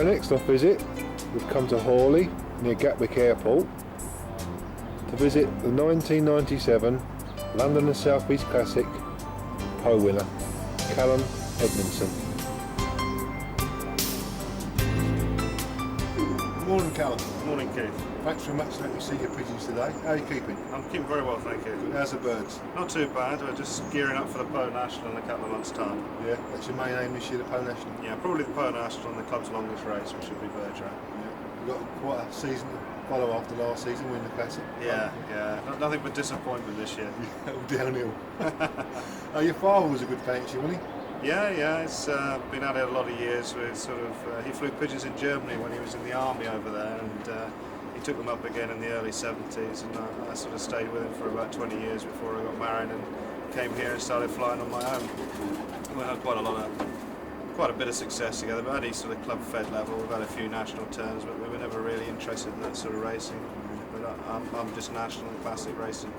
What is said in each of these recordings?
For our next off visit, we've come to Horley, near Gatwick Airport, to visit the 1997 London and South East Classic pole winner, Calum Edmiston. Morning, Calum. Morning, Keith. Thanks very much for letting me see your pigeons today. How are you keeping? I'm keeping very well, thank you. How's the birds? Not too bad. We're just gearing up for the Pole National in a couple of months' time. Yeah, that's your main aim this year, the Pole National? Yeah, probably the Pole National and the club's longest race, which should be Bergerac. Yeah. You've got quite a season to follow after last season, winning the Classic. Yeah. Nothing but disappointment this year. Yeah, all downhill. Your father was a good fancier, wasn't he? Yeah, he's been at it a lot of years. He flew pigeons in Germany when he was in the army over there, and he took them up again in the early 70s, and I sort of stayed with him for about 20 years before I got married and came here and started flying on my own. We had quite a bit of success together, but at each sort of club fed level. We've had a few national turns, but we were never really interested in that sort of racing. But I'm just national and classic racing,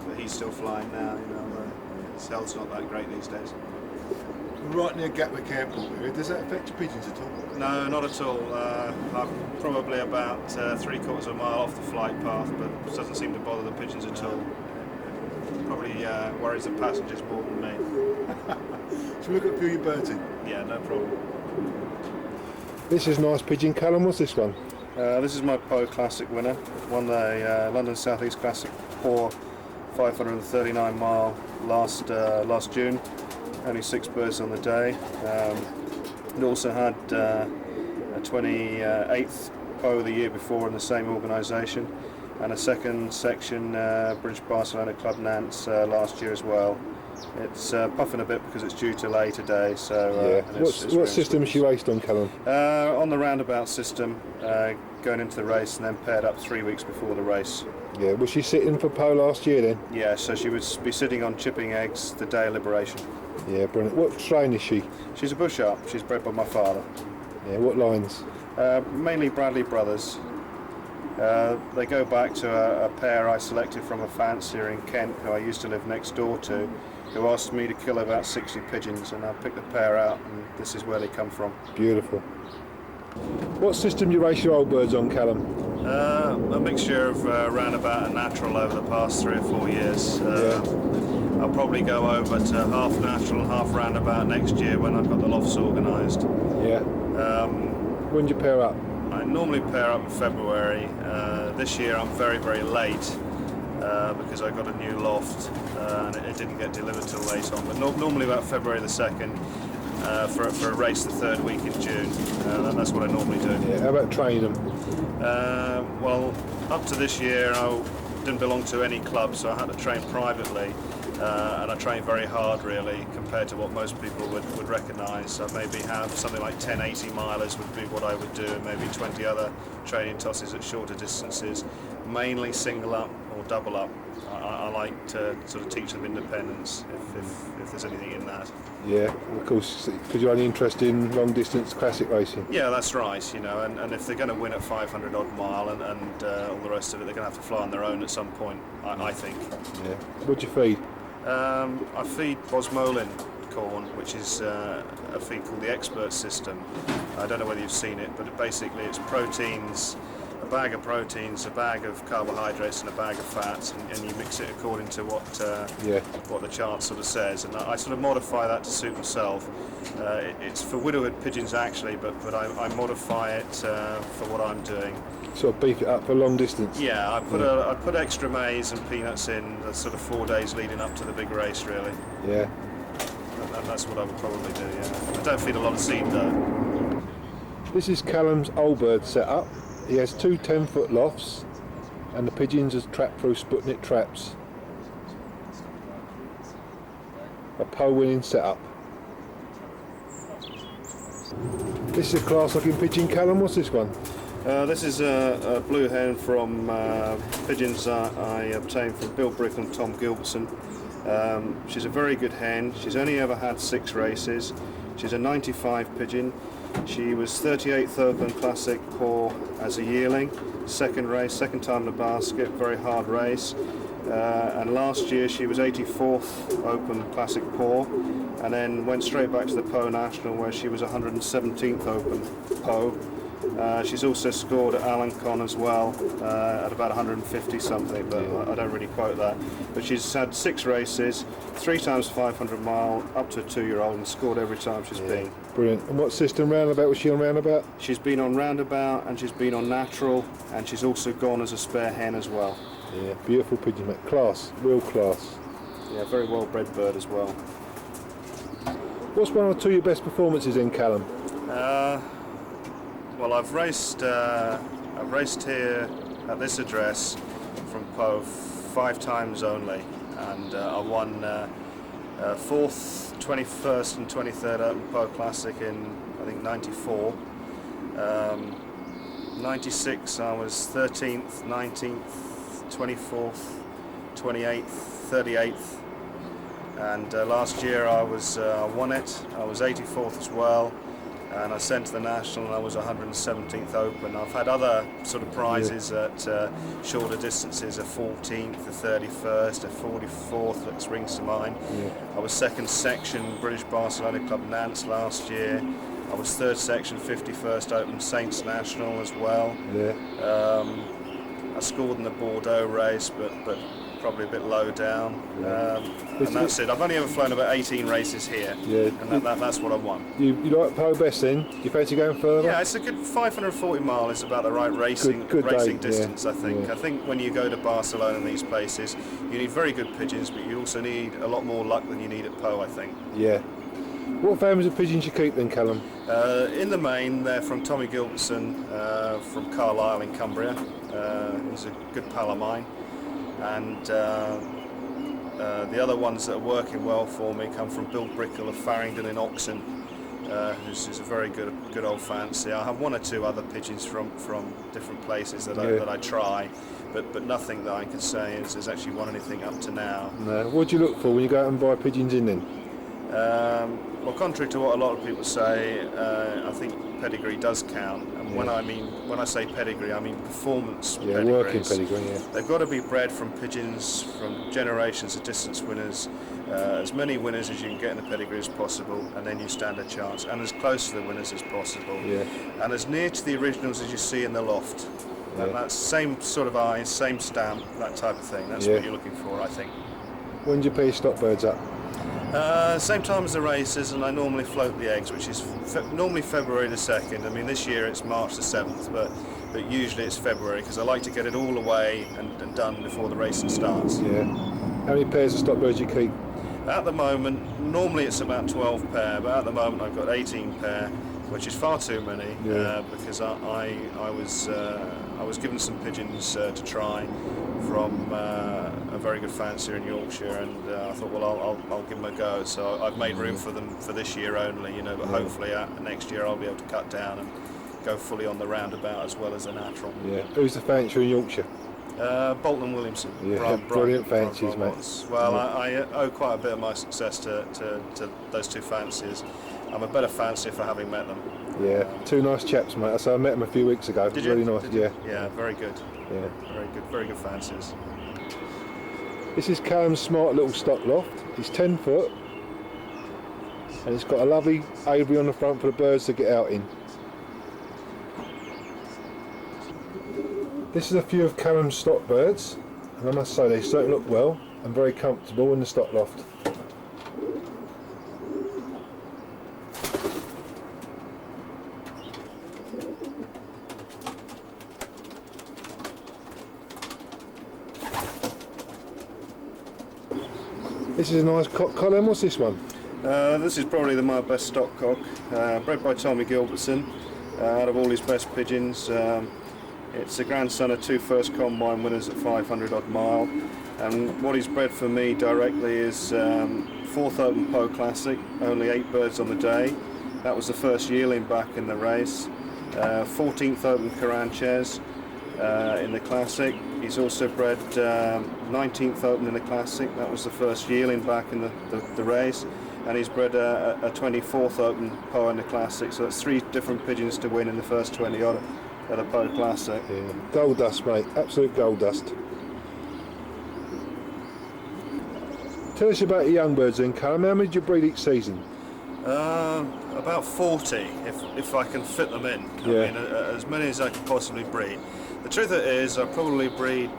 but he's still flying now. His health's not that great these days. Right near Gatwick Airport area, does that affect your pigeons at all? No, not at all. I'm probably about 3/4 of a mile off the flight path, but it doesn't seem to bother the pigeons at all. Probably worries the passengers more than me. Shall we look at a few of your birds in? Yeah, no problem. This is a nice pigeon, Calum. What's this one? This is my Pole Classic winner. Won the London South East Classic for 539 mile last June. Only 6 birds on the day. It also had a 28th Pole the year before in the same organisation, and a second section British Barcelona Club Nantes last year as well. It's puffing a bit because it's due to lay today. So what system is she raced on, Calum? On the roundabout system, going into the race and then paired up 3 weeks before the race. Yeah, was she sitting for pole last year then? Yeah, so she would be sitting on chipping eggs the day of liberation. Yeah, brilliant. What strain is she? She's a bush up. She's bred by my father. Yeah, what lines? Mainly Bradley brothers. They go back to a pair I selected from a fancier in Kent who I used to live next door to, who asked me to kill about 60 pigeons, and I picked the pair out, and this is where they come from. Beautiful. What system do you race your old birds on, Calum? A mixture of roundabout and natural over the past 3 or 4 years. I'll probably go over to half natural and half roundabout next year when I've got the lofts organised. Yeah. When do you pair up? I normally pair up in February. This year I'm very, very late because I got a new loft and it didn't get delivered till late on. But normally about February the 2nd for a race the 3rd week in June. And that's what I normally do. Yeah. How about training them? Well, up to this year I didn't belong to any club, so I had to train privately. And I train very hard, really, compared to what most people would recognise. So maybe have something like 10 80-milers would be what I would do, and maybe 20 other training tosses at shorter distances, mainly single up or double up. I like to sort of teach them independence, if there's anything in that. Yeah, of course, because you're only interested in long-distance classic racing. Yeah, that's right, and if they're going to win at 500 odd mile and all the rest of it, they're going to have to fly on their own at some point, I think. Yeah. What do you feed? I feed Bosmolin corn, which is a feed called the Expert System. I don't know whether you've seen it, but basically it's proteins, a bag of proteins, a bag of carbohydrates and a bag of fats, and you mix it according to what the chart sort of says. And I sort of modify that to suit myself. It's for widowhood pigeons actually, but I modify it for what I'm doing. Sort of beef it up for long distance? Yeah, I put extra maize and peanuts in the sort of 4 days leading up to the big race, really. Yeah. And that's what I would probably do, yeah. I don't feed a lot of seed, though. This is Calum's old bird setup. He has 2 10-foot lofts, and the pigeons are trapped through Sputnik traps. A pole-winning setup. This is a class-looking pigeon, Calum. What's this one? This is a blue hen from pigeons I obtained from Bill Brick and Tom Gilbertson. She's a very good hen. She's only ever had 6 races. She's a 95 pigeon. She was 38th Open Classic Paw as a yearling. Second race, second time in the basket, very hard race. and last year she was 84th Open Classic Paw, and then went straight back to the Pau National where she was 117th Open Pau. She's also scored at Alencon as well at about 150 something, but I don't really quote that. But she's had 6 races, 3 times 500 mile, up to a 2-year-old, and scored every time she's been. Brilliant. And what system roundabout was she on roundabout? She's been on roundabout, and she's been on natural, and she's also gone as a spare hen as well. Yeah, beautiful pigeon, mate. Class, real class. Yeah, very well bred bird as well. What's one or two of your best performances in, Calum? Well, I've raced here at this address from Pau 5 times only, and I won 4th, 21st and 23rd Open Pau Classic in, I think, 94. 96 I was 13th, 19th, 24th, 28th, 38th, and last year I won it. I was 84th as well, and I sent to the National and I was 117th Open. I've had other sort of prizes at shorter distances, a 14th, a 31st, a 44th, that rings to mind. I was 2nd section British Barcelona Club Nantes last year. I was 3rd section 51st Open Saints National as well. I scored in the Bordeaux race, but probably a bit low down. And that's it. I've only ever flown about 18 races here, and that's what I won. You like Pau best then? Do you fancy going further? Yeah, it's a good 540 mile is about the right racing good distance, I think. Yeah. I think when you go to Barcelona and these places, you need very good pigeons, but you also need a lot more luck than you need at Pau, I think. Yeah. What families of pigeons you keep then, Calum? In the main, they're from Tommy Gilbertson from Carlisle in Cumbria. He's a good pal of mine. And the other ones that are working well for me come from Bill Brickle of Farringdon in Oxon, who's a very good old fancy. I have 1 or 2 other pigeons from different places that I try, but nothing that I can say has actually won anything up to now. No. What do you look for when you go out and buy pigeons in then? Well, contrary to what a lot of people say, I think pedigree does count. And when I say pedigree, I mean performance pedigrees. Working pedigree, yeah. They've got to be bred from pigeons from generations of distance winners, as many winners as you can get in the pedigree as possible, and then you stand a chance, and as close to the winners as possible, and as near to the originals as you see in the loft. And that's same sort of eyes, same stamp, that type of thing. That's what you're looking for, I think. When do you pay your stock birds up? Same time as the races, and I normally float the eggs, which is normally February the 2nd. I mean, this year it's March the 7th, but usually it's February because I like to get it all away and done before the racing starts. Yeah. How many pairs of stock birds do you keep? At the moment, normally it's about 12 pair, but at the moment I've got 18 pair, which is far too many because I was given some pigeons to try from a very good fancier in Yorkshire, and I thought, well, I'll give them a go. So I've made room for them for this year only, but hopefully next year I'll be able to cut down and go fully on the roundabout as well as the natural. Yeah. Who's the fancier in Yorkshire? Bolton and Williamson. Yeah, brilliant fanciers, mate. Well, I owe quite a bit of my success to those 2 fanciers. I'm a better fancier for having met them. Yeah, 2 nice chaps, mate. So I met them a few weeks ago. Did you? Really nice. Yeah, very good. Yeah. Very good fanciers. This is Calum's smart little stock loft. It's 10 foot, and it's got a lovely aviary on the front for the birds to get out in. This is a few of Calum's stock birds, and I must say they certainly look well and very comfortable in the stock loft. This is a nice cock, Colin. What's this one? This is probably my best stock cock, bred by Tommy Gilbertson, out of all his best pigeons. It's the grandson of 2 first combine winners at 500 odd mile, and what he's bred for me directly is 4th Open Pau Classic, only 8 birds on the day. That was the first yearling back in the race. 14th Open Caranches in the Classic. He's also bred 19th Open in the Classic. That was the first yearling back in the race. And he's bred a 24th Open Pau in the Classic. So that's 3 different pigeons to win in the first 20 odd at a Pau Classic. Yeah. Gold dust, mate. Absolute gold dust. Tell us about the young birds then, Calum. How many do you breed each season? About 40, if I can fit them in. Yeah. I mean, as many as I can possibly breed. The truth is, I probably breed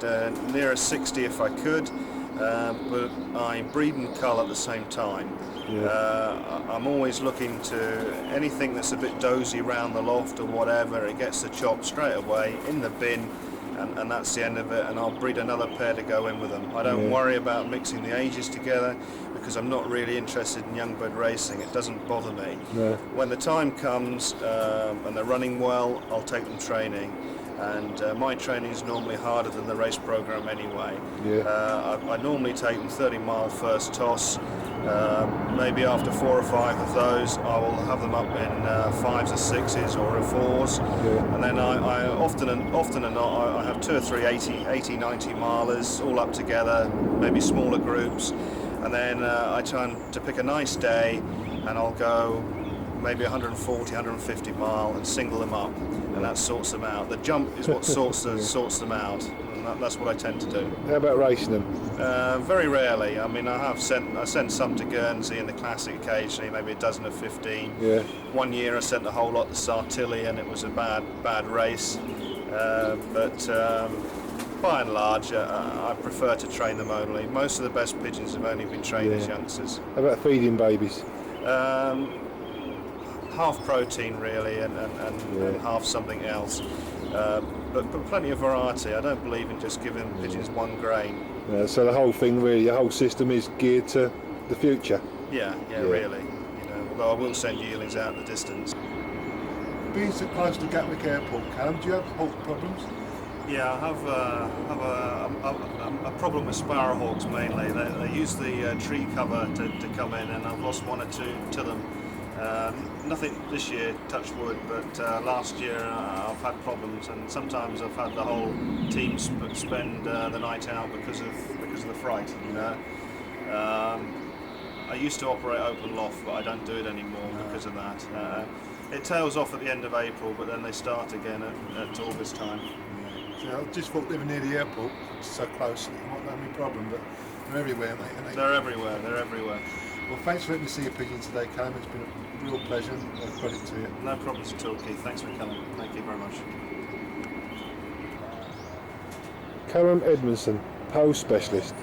nearer 60 if I could, but I breed and cull at the same time. Yeah. I'm always looking to anything that's a bit dozy around the loft or whatever. It gets the chop straight away in the bin, and that's the end of it. And I'll breed another pair to go in with them. I don't worry about mixing the ages together because I'm not really interested in young bird racing. It doesn't bother me. No. When the time comes and they're running well, I'll take them training. And my training is normally harder than the race program anyway. Yeah. I normally take them 30-mile first toss. Maybe after 4 or 5 of those, I will have them up in 5s or 6s or 4s. Yeah. And then I often and not, I have 2 or 3 80, 90 milers all up together, maybe smaller groups. And then I try to pick a nice day, and I'll go maybe 140, 150 mile and single them up, and that sorts them out. The jump is what sorts them out, and that's what I tend to do. How about racing them? Very rarely. I mean, I sent some to Guernsey in the Classic occasionally, maybe a dozen or 15. Yeah. One year I sent a whole lot to Sartilly, and it was a bad race. But by and large, I prefer to train them only. Most of the best pigeons have only been trained as youngsters. How about feeding babies? Half protein really, and half something else. But plenty of variety. I don't believe in just giving pigeons one grain. So the whole thing, really, the whole system is geared to the future. Yeah, really. You know, although I will send yearlings out the distance. Being so close to Gatwick Airport, Calum, do you have hawk problems? Yeah, I have a problem with sparrowhawks mainly. They use the tree cover to come in, and I've lost 1 or 2 to them. Nothing this year, touch wood, but last year I've had problems, and sometimes I've had the whole team spend the night out because of the fright. You know, I used to operate open loft, but I don't do it anymore because of that. It tails off at the end of April, but then they start again at August time. Yeah, I just thought living near the airport, it's so close, it might not be a problem, but they're everywhere, mate. Aren't they? They're everywhere. Well, thanks for letting me see your pigeon today, Calum. It's been a real pleasure. Credit to you. No problems at all, Keith. Thanks for coming. Thank you very much. Calum Edmiston, Poe Specialist.